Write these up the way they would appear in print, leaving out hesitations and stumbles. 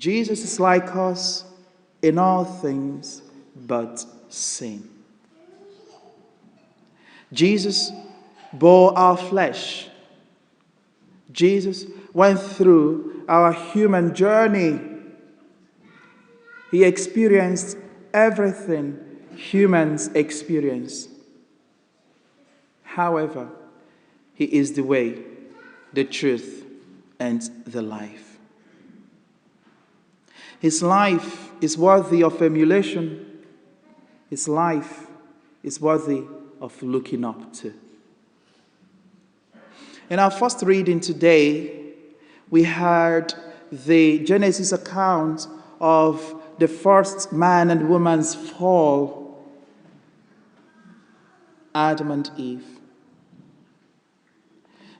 Jesus is like us in all things but sin. Jesus bore our flesh. Jesus went through our human journey. He experienced everything humans experience. However, he is the way, the truth, and the life. His life is worthy of emulation. His life is worthy of looking up to. In our first reading today, we heard the Genesis account of the first man and woman's fall, Adam and Eve.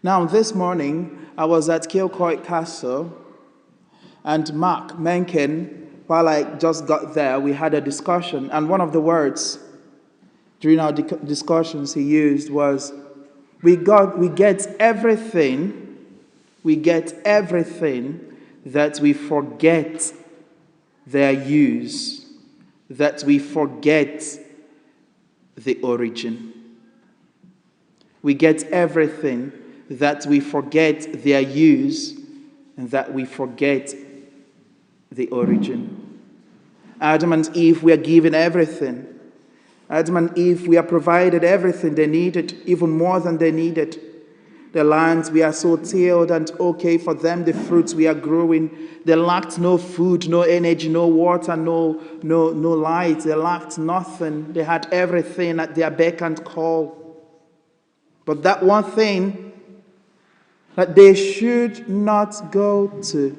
Now, this morning, I was at Kilcoy Castle, and Mark Mencken, while I just got there, we had a discussion, and one of the words during our discussions he used was, we get everything that we forget their use, that we forget the origin. We get everything that we forget their use and that we forget the origin. Adam and Eve were given everything. Adam and Eve were provided everything they needed, even more than they needed. The lands were so tilled and okay for them, the fruits we are growing. They lacked no food, no energy, no water, no light. They lacked nothing. They had everything at their beck and call. But that one thing that they should not go to,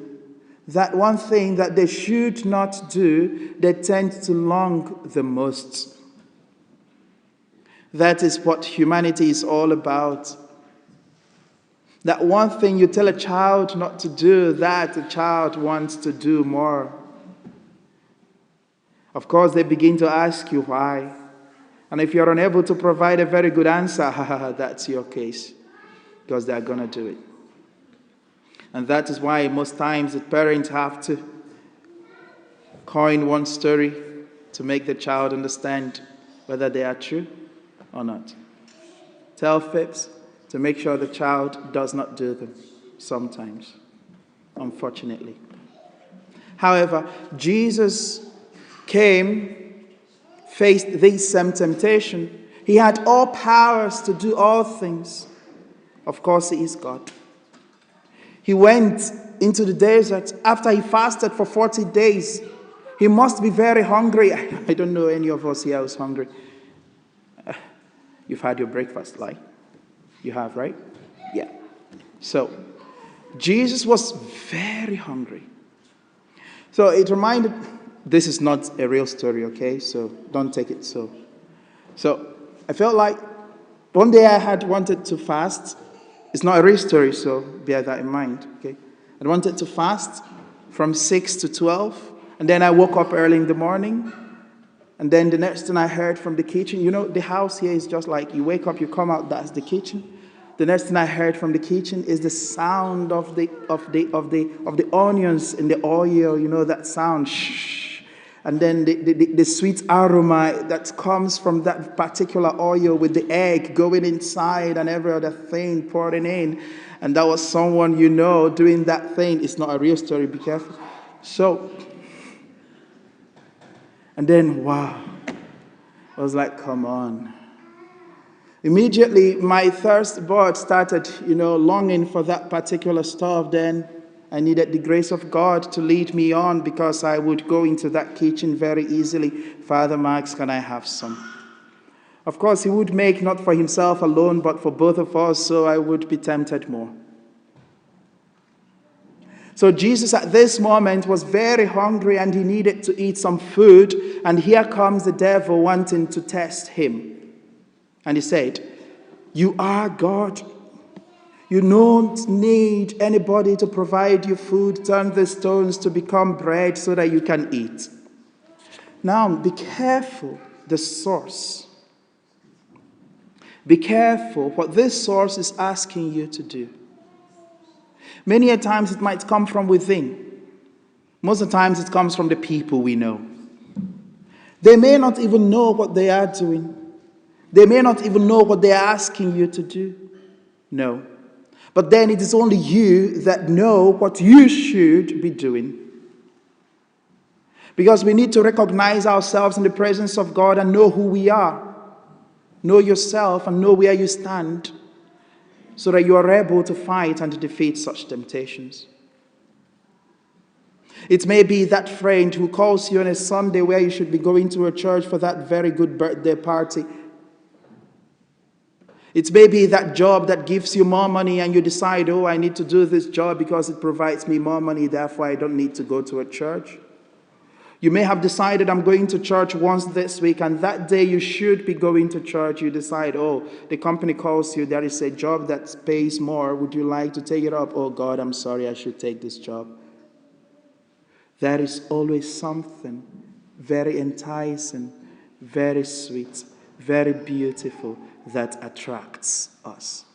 that one thing that they should not do, they tend to long the most. That is what humanity is all about. That one thing you tell a child not to do, that the child wants to do more. Of course, they begin to ask you why. And if you're unable to provide a very good answer, that's your case, because they're going to do it. And that is why most times the parents have to coin one story to make the child understand whether they are true or not. Tell fibs to make sure the child does not do them sometimes, unfortunately. However, Jesus came, faced this same temptation. He had all powers to do all things. Of course, he is God. He went into the desert after he fasted for 40 days. He must be very hungry. I don't know any of us here who's hungry. You've had your breakfast, like? You have, right? Yeah. So, Jesus was very hungry. So it reminded, this is not a real story, okay? So don't take it so. So I felt like one day I had wanted to fast. It's not a real story, so bear that in mind, okay? I wanted to fast from 6 to 12, and then I woke up early in the morning, and then the next thing I heard from the kitchen, you know, the house here is just like you wake up, you come out, that's the kitchen. The next thing I heard from the kitchen is the sound of the onions in the oil, you know, that sound, shh. And then the sweet aroma that comes from that particular oil with the egg going inside and every other thing pouring in. And that was someone you know doing that thing. It's not a real story, be careful. So, and then, wow. I was like, come on. Immediately, my thirst board started, longing for that particular stuff. Then I needed the grace of God to lead me on, because I would go into that kitchen very easily. Father Max, can I have some? Of course, he would make not for himself alone, but for both of us, so I would be tempted more. So Jesus at this moment was very hungry and he needed to eat some food. And here comes the devil wanting to test him. And he said, you are God. You don't need anybody to provide you food. Turn the stones to become bread so that you can eat. Now, be careful the source. Be careful what this source is asking you to do. Many a times it might come from within. Most of the times it comes from the people we know. They may not even know what they are doing. They may not even know what they are asking you to do. No. But then it is only you that know what you should be doing. Because we need to recognize ourselves in the presence of God and know who we are. Know yourself and know where you stand, so that you are able to fight and to defeat such temptations. It may be that friend who calls you on a Sunday where you should be going to a church for that very good birthday party. It may be that job that gives you more money and you decide, oh, I need to do this job because it provides me more money, therefore I don't need to go to a church. You may have decided, I'm going to church once this week, and that day you should be going to church. You decide, oh, the company calls you, there is a job that pays more. Would you like to take it up? Oh, God, I'm sorry, I should take this job. There is always something very enticing, very sweet, very beautiful that attracts us.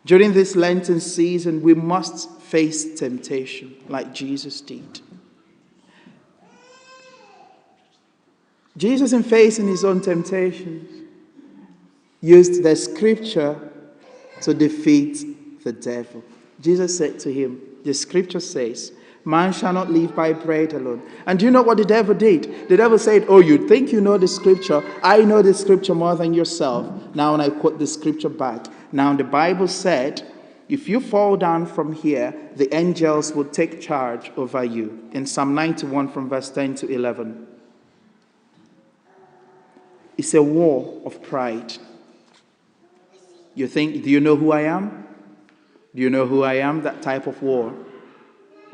During this Lenten season, we must face temptation like Jesus did. Jesus, in facing his own temptations, used the scripture to defeat the devil. Jesus said to him, the scripture says, man shall not live by bread alone. And do you know what the devil did? The devil said, oh, you think you know the scripture? I know the scripture more than yourself. Now, and I quote the scripture back. Now, the Bible said, if you fall down from here, the angels will take charge over you. In Psalm 91 from verse 10 to 11. It's a war of pride. You think, do you know who I am? Do you know who I am? That type of war.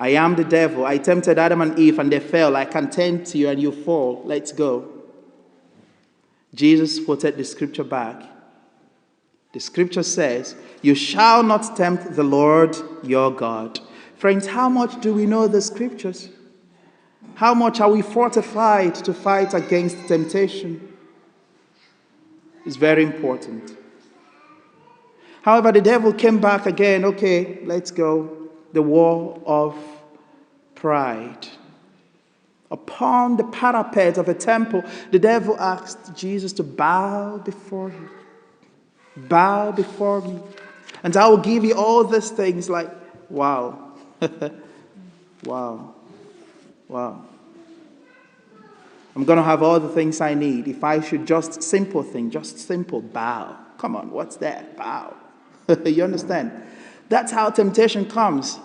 I am the devil. I tempted Adam and Eve and they fell. I can tempt you and you fall. Let's go. Jesus quoted the scripture back. The scripture says, you shall not tempt the Lord your God. Friends, how much do we know the scriptures? How much are we fortified to fight against temptation? It's very important. However, the devil came back again. Okay, let's go. The war of pride. Upon the parapet of a temple, the devil asked Jesus to bow before him. Bow before me. And I will give you all these things. Like, wow. Wow. Wow. I'm going to have all the things I need. If I should just simple bow. Come on, what's that? Bow. You understand? That's how temptation comes.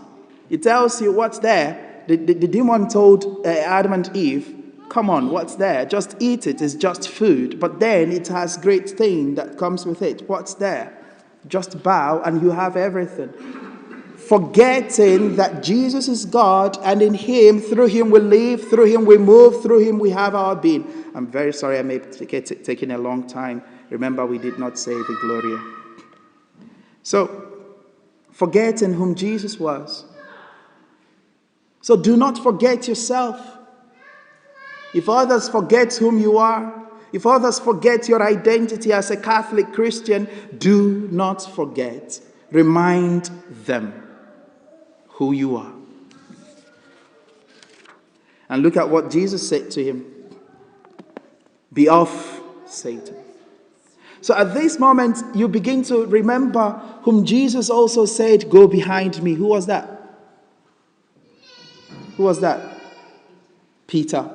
It tells you what's there. The demon told Adam and Eve, come on, what's there? Just eat it. It's just food. But then it has great thing that comes with it. What's there? Just bow and you have everything. Forgetting that Jesus is God and in him, through him we live, through him we move, through him we have our being. I'm very sorry I may be taking a long time. Remember, we did not say the Gloria. So, forgetting whom Jesus was. So do not forget yourself. If others forget whom you are, if others forget your identity as a Catholic Christian, do not forget. Remind them who you are. And look at what Jesus said to him. Be off, Satan. So at this moment, you begin to remember whom Jesus also said, go behind me. Who was that? Who was that? Peter.